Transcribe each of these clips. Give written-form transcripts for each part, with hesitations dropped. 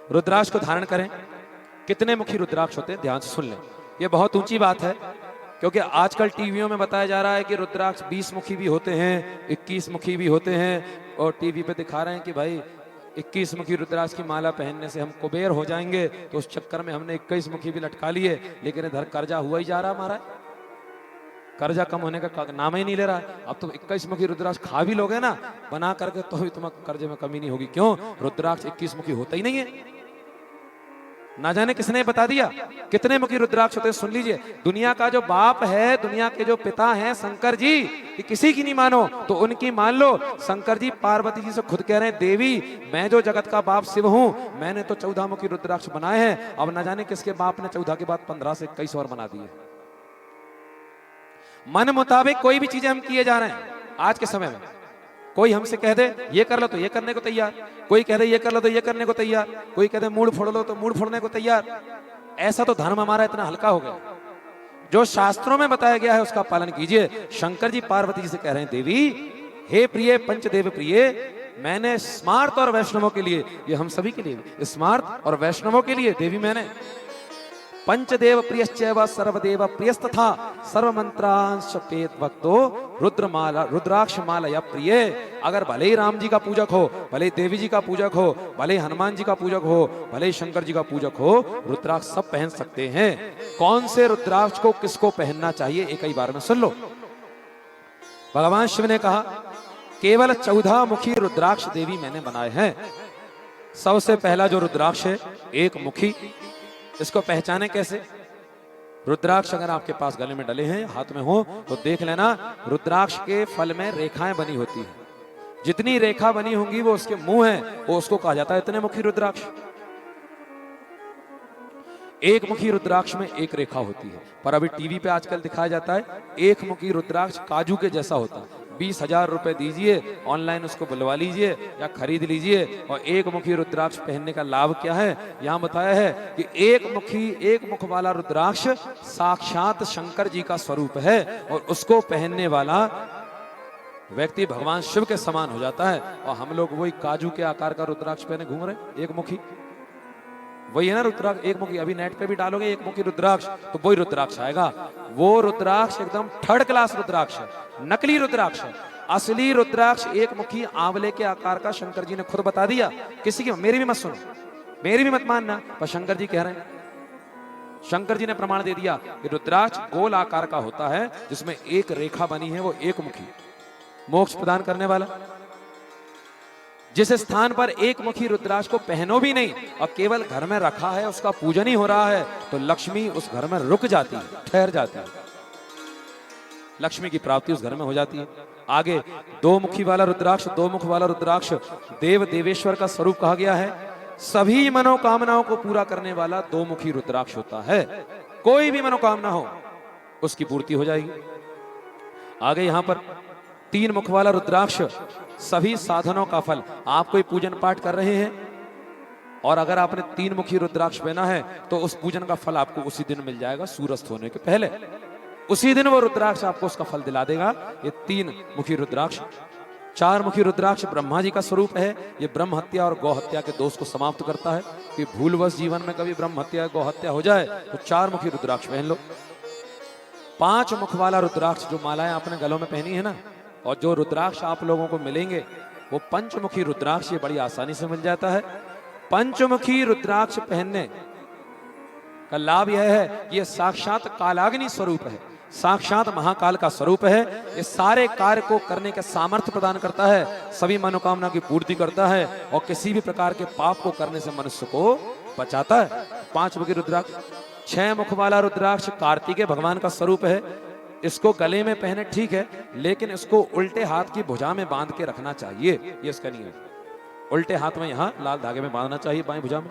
रुद्राक्ष को धारण करें। कितने मुखी रुद्राक्ष होते हैं ध्यान से सुन लें, ये बहुत ऊंची बात है, क्योंकि आजकल टीवियों में बताया जा रहा है कि रुद्राक्ष 20 मुखी भी होते हैं, 21 मुखी भी होते हैं, और टीवी पे दिखा रहे हैं कि भाई 21 मुखी रुद्राक्ष की माला पहनने से हम कुबेर हो जाएंगे। तो उस चक्कर में हमने 21 मुखी भी लटका लिए, लेकिन इधर कर्जा हुआ ही जा रहा हमारा, कर्जा कम होने का नाम ही नहीं ले रहा। अब तो 21 मुखी रुद्राक्ष खा भी लोगे ना बना करके, तो भी तुम्हें कर्जे में कमी नहीं होगी। क्यों? रुद्राक्ष 21 मुखी होता ही नहीं है। ना जाने किसने बता दिया कितने मुखी रुद्राक्ष होते हैं। सुन लीजिए, दुनिया का जो बाप है, दुनिया के जो पिता हैं शंकर जी, कि किसी की नहीं मानो तो उनकी मान लो। शंकर जी पार्वती जी से खुद कह रहे हैं, देवी मैं जो जगत का बाप शिव हूं, मैंने तो 14 मुखी रुद्राक्ष बनाए हैं। अब ना जाने किसके बाप ने 14 के बाद 15 से 21 और बना दिए। मन मुताबिक कोई भी चीजें हम किए जा रहे हैं आज के समय में। कोई हमसे कह दे ये कर लो तो ये करने को तैयार, कोई कह दे ये कर लो तो ये करने को तैयार, कोई कह दे मूड फोड़ लो तो मूड फोड़ने को तैयार। ऐसा तो धर्म हमारा इतना हल्का हो गया। जो शास्त्रों में बताया गया है उसका पालन कीजिए। शंकर जी पार्वती जी से कह रहे हैं, देवी हे प्रिय पंचदेव प्रिय, मैंने स्मार्त और वैष्णवों के लिए, ये हम सभी के लिए, स्मार्त और वैष्णवों के लिए देवी मैंने पंचदेव प्रियश्चैव सर्वदेव प्रियस्तथा सर्वमंत्रांश पेत भक्तो रुद्रमाला रुद्राक्ष माला या प्रिय। अगर भले ही राम जी का पूजक हो, भले ही देवी जी का पूजक हो, भले ही हनुमान जी का पूजक हो, भले ही शंकर जी का पूजक हो, रुद्राक्ष सब पहन सकते हैं। कौन से रुद्राक्ष को किसको पहनना चाहिए एक ही बार में सुन लो। भगवान शिव ने कहा केवल 14 मुखी रुद्राक्ष देवी मैंने बनाए हैं। सबसे पहला जो रुद्राक्ष है एक मुखी, इसको पहचाने कैसे? रुद्राक्ष अगर आपके पास गले में डले हैं, हाथ में हो, तो देख लेना रुद्राक्ष के फल में रेखाएं बनी होती है। जितनी रेखा बनी होंगी वो उसके मुंह है, वो उसको कहा जाता है इतने मुखी रुद्राक्ष। एक मुखी रुद्राक्ष में एक रेखा होती है, पर अभी टीवी पे आजकल दिखाया जाता है एक मुखी रुद्राक्ष काजू के जैसा होता है। 20,000 रुपए दीजिए, ऑनलाइन उसको बुलवा लीजिए या खरीद लीजिए। और एक मुखी रुद्राक्ष पहनने का लाभ क्या है यहां बताया है कि एक मुख वाला रुद्राक्ष साक्षात शंकर जी का स्वरूप है, और उसको पहनने वाला व्यक्ति भगवान शिव के समान हो जाता है। और हम लोग वही काजू के आकार का रुद्राक्ष पहने घूम रहे, एक मुखी वही है ना रुद्राक्ष एक मुखी। अभी नेट पे भी डालोगे एक मुखी रुद्राक्ष तो वही रुद्राक्ष आएगा। वो रुद्राक्ष एकदम थर्ड क्लास रुद्राक्ष है, नकली रुद्राक्ष है। असली रुद्राक्ष एक मुखी आंवले के आकार का शंकर जी ने खुद बता दिया। किसी की मेरी भी मत सुनो, मेरी भी मत मानना, पर शंकर जी कह रहे हैं, शंकर जी ने प्रमाण दे दिया कि रुद्राक्ष गोल आकार का होता है जिसमें एक रेखा बनी है, वो एक मुखी मोक्ष प्रदान करने वाला। जिस स्थान पर एक मुखी रुद्राक्ष को पहनो भी नहीं और केवल घर में रखा है, उसका पूजन ही हो रहा है, तो लक्ष्मी उस घर में रुक जाती है, ठहर जाती है, लक्ष्मी की प्राप्ति उस घर में हो जाती है। आगे दो मुखी वाला रुद्राक्ष, दो मुख वाला रुद्राक्ष देव देवेश्वर का स्वरूप कहा गया है। सभी मनोकामनाओं को पूरा करने वाला दो मुखी रुद्राक्ष होता है। कोई भी मनोकामना हो उसकी पूर्ति हो जाएगी। आगे यहां पर 3 मुख वाला रुद्राक्ष सभी साधनों का फल। आप कोई पूजन पाठ कर रहे हैं और अगर आपने 3 मुखी रुद्राक्ष पहना है तो उस पूजन का फल आपको उसी दिन मिल जाएगा, सूर्यास्त होने के पहले उसी दिन वो रुद्राक्ष आपको उसका फल दिला देगा। ये 3 मुखी रुद्राक्ष। 4 मुखी रुद्राक्ष ब्रह्मा जी का स्वरूप है। ये ब्रह्म हत्या और गौ हत्या के दोष को समाप्त करता है कि भूलवश जीवन में कभी ब्रह्म हत्या गौ हत्या हो जाए तो 4 मुखी रुद्राक्ष पहन लो। 5 मुख वाला रुद्राक्ष जो मालाएं आपने गलों में पहनी है ना, और जो रुद्राक्ष आप लोगों को मिलेंगे वो पंचमुखी रुद्राक्ष, ये बड़ी आसानी से मिल जाता है। पंचमुखी रुद्राक्ष पहनने का लाभ यह है, ये साक्षात कालाग्नि स्वरूप है, साक्षात महाकाल का स्वरूप है। ये सारे कार्य को करने के सामर्थ्य प्रदान करता है, सभी मनोकामना की पूर्ति करता है और किसी भी प्रकार के पाप को करने से मनुष्य को बचाता है। 5 मुखी रुद्राक्ष। 6 मुख वाला रुद्राक्ष कार्तिकेय भगवान का स्वरूप है। इसको गले में पहने ठीक है, लेकिन इसको उल्टे हाथ की भुजा में बांध के रखना चाहिए, ये इसका नियम है। उल्टे हाथ में यहाँ लाल धागे में बांधना चाहिए, बाएं भुजा में।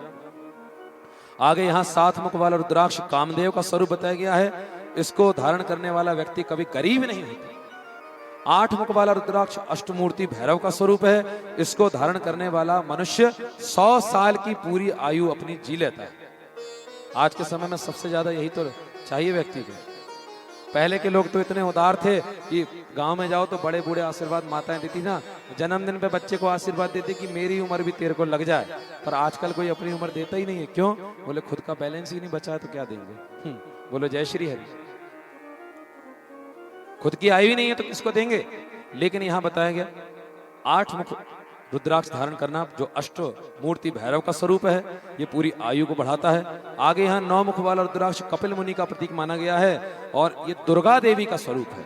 आगे यहाँ 7 मुख वाला रुद्राक्ष कामदेव का स्वरूप बताया गया है। इसको धारण करने वाला व्यक्ति कभी गरीब नहीं होता। 8 मुख वाला रुद्राक्ष अष्टमूर्ति भैरव का स्वरूप है। इसको धारण करने वाला मनुष्य 100 साल की पूरी आयु अपनी जी लेता है। आज के समय में सबसे ज्यादा यही तो चाहिए व्यक्ति को। पहले के लोग तो इतने उदार थे कि गांव में जाओ तो बड़े बूढ़े आशीर्वाद माताएं देती ना, जन्मदिन पे बच्चे को आशीर्वाद देती कि मेरी उम्र भी तेरे को लग जाए। पर आजकल कोई अपनी उम्र देता ही नहीं है। क्यों? बोले खुद का बैलेंस ही नहीं बचा है तो क्या देंगे। बोलो जय श्री हरि। खुद की आयु ही नहीं है तो किसको देंगे। लेकिन यहां बताया गया 8 मुख रुद्राक्ष धारण करना, जो अष्ट मूर्ति भैरव का स्वरूप है, ये पूरी आयु को बढ़ाता है। आगे यहाँ 9 मुख वाला रुद्राक्ष कपिल मुनि का प्रतीक माना गया है और ये दुर्गा देवी का स्वरूप है।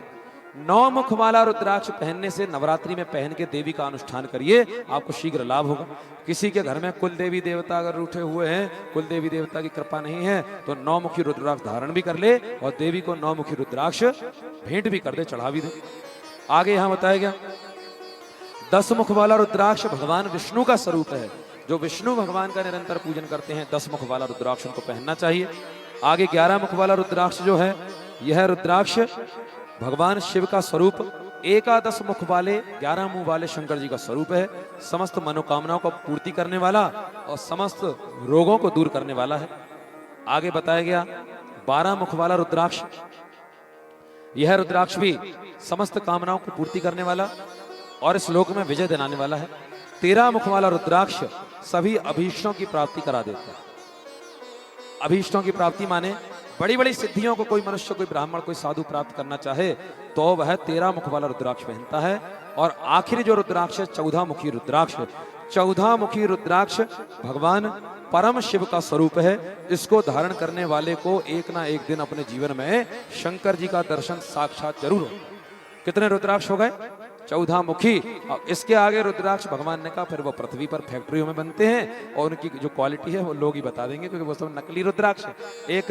9 मुख वाला रुद्राक्ष पहनने से नवरात्रि में पहन के देवी का अनुष्ठान करिए, आपको शीघ्र लाभ होगा। किसी के घर में कुल देवी देवता अगर रूठे हुए हैं, कुल देवी देवता की कृपा नहीं है, तो 9 मुखी रुद्राक्ष धारण भी कर ले और देवी को 9 मुखी रुद्राक्ष भेंट भी कर दे, चढ़ा भी दे। आगे यहाँ बताया गया 10 मुख वाला रुद्राक्ष भगवान विष्णु का स्वरूप है। जो विष्णु भगवान का निरंतर पूजन करते हैं 10 मुख वाला रुद्राक्ष उनको पहनना चाहिए। आगे 11 मुख वाला रुद्राक्ष जो है, यह रुद्राक्ष भगवान शिव का स्वरूप, 11 मुख वाले 11 मुंह वाले शंकर जी का स्वरूप है। समस्त मनोकामनाओं को पूर्ति करने वाला और समस्त रोगों को दूर करने वाला है। आगे बताया गया 12 मुख वाला रुद्राक्ष, यह रुद्राक्ष भी समस्त कामनाओं को पूर्ति करने वाला और इस लोक में विजय दिलाने वाला है। 13 मुख वाला रुद्राक्ष सभी अभीष्टों की प्राप्ति करा देता है। अभीष्टों की प्राप्ति माने बड़ी बड़ी सिद्धियों को कोई मनुष्य, कोई ब्राह्मण, कोई साधु प्राप्त करना चाहे तो वह 13 मुख वाला रुद्राक्ष पहनता है। और आखिरी जो रुद्राक्ष है 14 मुखी रुद्राक्ष, 14 मुखी रुद्राक्ष भगवान परम शिव का स्वरूप है। इसको धारण करने वाले को एक ना एक दिन अपने जीवन में शंकर जी का दर्शन साक्षात जरूर हो। कितने रुद्राक्ष हो गए? 14 मुखी। और इसके आगे रुद्राक्ष भगवान ने कहा फिर वो पृथ्वी पर फैक्ट्रियों में बनते हैं और उनकी जो क्वालिटी है वो लोग ही बता देंगे, क्योंकि वो सब नकली रुद्राक्ष है। एक